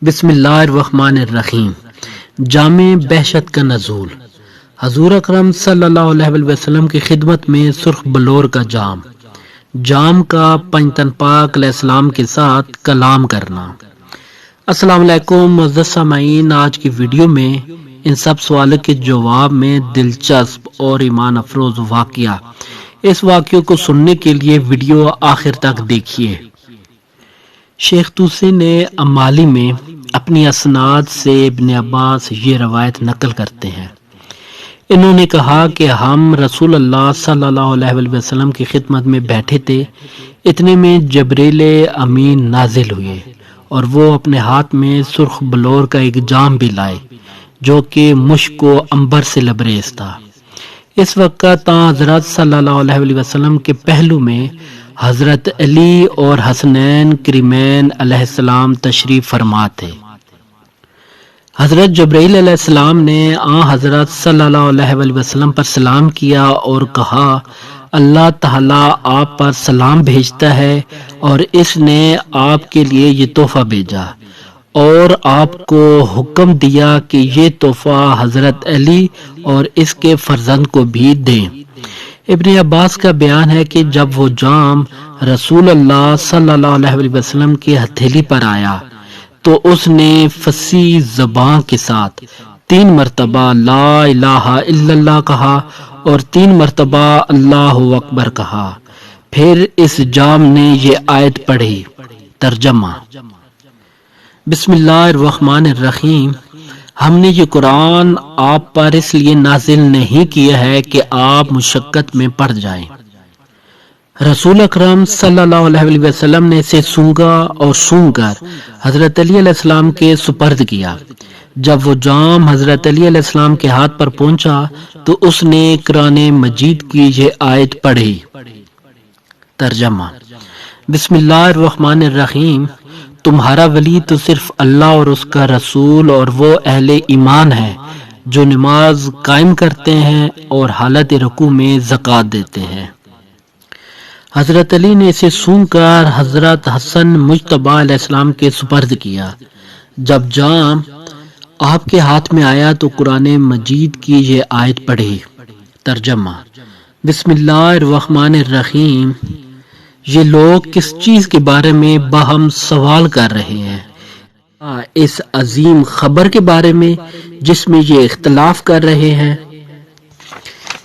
بسم اللہ الرحمن الرحیم۔ جامع بہشت کا نزول۔ حضور اکرم صلی اللہ علیہ وسلم کی خدمت میں سرخ بلور کا جام کا پنجتن پاک علیہ السلام کے ساتھ کلام کرنا۔ السلام علیکم معزز سامعین، آج کی ویڈیو میں ان سب سوالوں کے جواب میں دلچسپ اور ایمان افروز واقعہ، اس واقعے کو سننے کے لیے ویڈیو آخر تک دیکھیے۔ شیخ توسی نے امالی میں اپنی اسناد سے ابن عباس یہ روایت نقل کرتے ہیں۔ انہوں نے کہا کہ ہم رسول اللہ صلی اللہ علیہ وسلم کی خدمت میں بیٹھے تھے، اتنے میں جبریل امین نازل ہوئے اور وہ اپنے ہاتھ میں سرخ بلور کا ایک جام بھی لائے جو کہ مشک و عنبر سے لبریز تھا۔ اس وقت حضرت صلی اللہ علیہ وسلم کے پہلو میں حضرت علی اور حسنین کریمین علیہ السلام تشریف فرما تھے۔ حضرت جبرائیل علیہ السلام نے حضرت صلی اللہ علیہ وسلم پر سلام کیا اور کہا، اللہ تعالیٰ آپ پر سلام بھیجتا ہے اور اس نے آپ کے لیے یہ تحفہ بھیجا اور آپ کو حکم دیا کہ یہ تحفہ حضرت علی اور اس کے فرزند کو بھی دیں۔ ابن عباس کا بیان ہے کہ جب وہ جام رسول اللہ صلی اللہ علیہ وسلم کی ہتھیلی پر آیا تو اس نے فصیح زبان کے ساتھ 3 مرتبہ لا الہ الا اللہ کہا اور 3 مرتبہ اللہ اکبر کہا۔ پھر اس جام نے یہ آیت پڑھی۔ ترجمہ: بسم اللہ الرحمن الرحیم۔ ہم نے یہ قرآن آپ پر اس لیے نازل نہیں کیا ہے کہ آپ مشقت میں پڑ جائیں۔ رسول اکرم صلی اللہ علیہ وسلم نے اسے سونگا اور سونگ کر حضرت علی علیہ السلام کے سپرد کیا۔ جب وہ جام حضرت علی علیہ السلام کے ہاتھ پر پہنچا تو اس نے قرآن مجید کی یہ آیت پڑھی۔ ترجمہ: بسم اللہ الرحمن الرحیم۔ تمہارا ولی تو صرف اللہ اور اس کا رسول اور وہ اہل ایمان ہے جو نماز قائم کرتے ہیں اور حالت رکوع میں زکوٰۃ دیتے ہیں۔ حضرت علی نے اسے سونگ کر حضرت حسن مجتبی علیہ السلام کے سپرد کیا۔ جب جام آپ کے ہاتھ میں آیا تو قرآن مجید کی یہ آیت پڑھی۔ ترجمہ: بسم اللہ الرحمن الرحیم۔ یہ لوگ کس چیز کے بارے میں باہم سوال کر رہے ہیں؟ اس عظیم خبر کے بارے میں جس میں یہ اختلاف کر رہے ہیں۔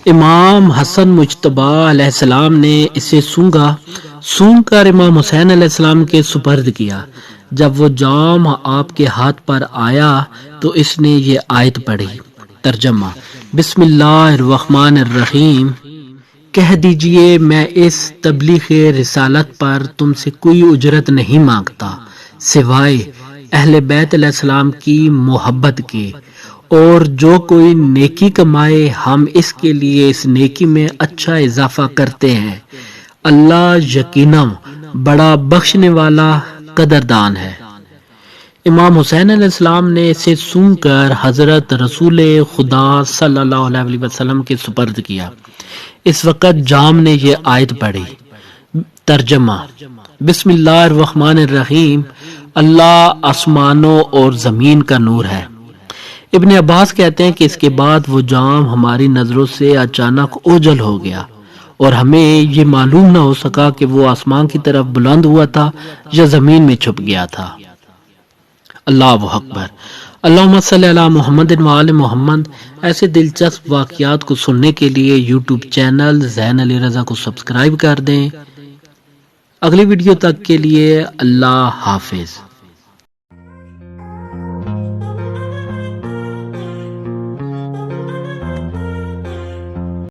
امام حسن مجتبی علیہ السلام نے اسے سونگ کر امام حسین علیہ السلام کے سپرد کیا۔ جب وہ جام آپ کے ہاتھ پر آیا تو اس نے یہ آیت پڑھی۔ ترجمہ: بسم اللہ الرحمن الرحیم۔ کہہ دیجئے میں اس تبلیغ رسالت پر تم سے کوئی اجرت نہیں مانگتا سوائے اہل بیت علیہ السلام کی محبت کے، اور جو کوئی نیکی کمائے ہم اس کے لیے اس نیکی میں اچھا اضافہ کرتے ہیں۔ اللہ یقیناً بڑا بخشنے والا قدردان ہے۔ امام حسین علیہ السلام نے اسے سونگ کر حضرت رسول خدا صلی اللہ علیہ وسلم کے سپرد کیا۔ اس وقت جام نے یہ آیت پڑھی۔ ترجمہ: بسم اللہ الرحمن الرحیم۔ اللہ آسمانوں اور زمین کا نور ہے۔ ابن عباس کہتے ہیں کہ اس کے بعد وہ جام ہماری نظروں سے اچانک اوجھل ہو گیا اور ہمیں یہ معلوم نہ ہو سکا کہ وہ آسمان کی طرف بلند ہوا تھا یا زمین میں چھپ گیا تھا۔ اللہ اکبر۔ اللہم صلی علی محمد وآل محمد۔ ایسے دلچسپ واقعات کو سننے کے لیے یوٹیوب چینل زین علی رضا کو سبسکرائب کر دیں۔ اگلی ویڈیو تک کے لیے اللہ حافظ۔